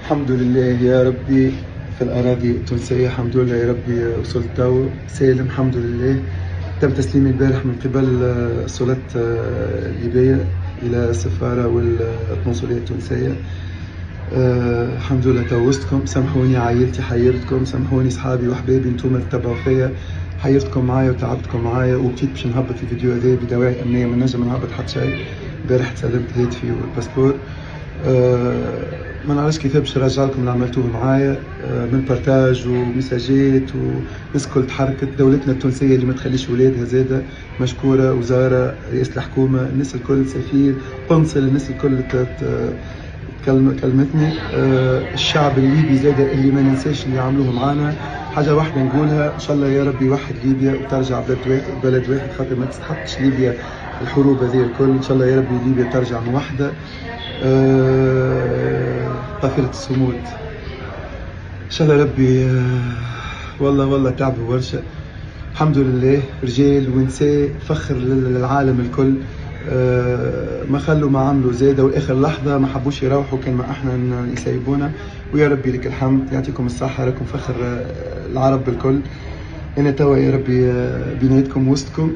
الحمد لله يا ربي في الأراضي التونسية. الحمد لله يا ربي وصلت تو سالم الحمد لله. تم تسليمي البارح من قبل السلطات الليبية إلى السفارة والقنصلية التونسية. الحمد لله تو وسطكم. سامحوني عائلتي حيرتكم، سامحوني صحابي وحبابي انتم اللي تتبعوا فيا، حيرتكم معايا وتعبتكم معايا. وبكيت باش نهبط الفيديو هذا بدواعي أمنية، ما نجم نهبط حتى شيء. البارح تسلمت هاتفي والباسبور. ما نعرفش كيف باش نرجع لكم اللي عملتوه معايا من بارتاج ومساجات، والناس الكل تحركت. دولتنا التونسيه اللي ما تخليش ولادها زاده مشكوره، وزاره، رئاسه الحكومه، الناس الكل، سفير، قنصل، الناس الكل كلمتني. الشعب الليبي زاده اللي ما ننساش اللي عملوه معانا. حاجه واحده نقولها، ان شاء الله يا ربي يوحد ليبيا وترجع بلد واحد، خاطر ما تستحقش ليبيا الحروب هذه الكل. ان شاء الله يا ربي ليبيا ترجع موحده. قافلة الصمود ان شاء الله ربي. والله تعبوا برشا. الحمد لله رجال ونساء، فخر للعالم الكل. ما خلوا ما عملوا زاده، واخر لحظه ما حبوش يروحوا كان ما احنا يسيبونا. ويا ربي لك الحمد، يعطيكم الصحه، راكم فخر العرب الكل. أنا توا يا ربي بيناتكم وسطكم.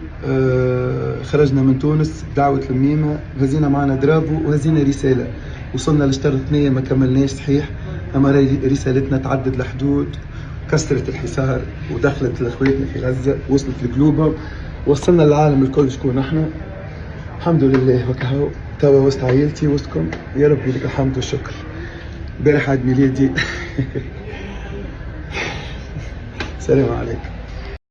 خرجنا من تونس بدعوة الميمة، هزينا معنا درابو وهزينا رسالة. وصلنا لشطر الثنية ما كملناش صحيح، أما رسالتنا تعدد الحدود، كسرت الحصار ودخلت لإخواتنا في غزة، وصلت لقلوبهم، وصلنا للعالم الكل شكون احنا. الحمد لله وكهو توا وسط عائلتي وسطكم. يا ربي لك الحمد والشكر. امبارح عيد ميلادي. السلام عليكم.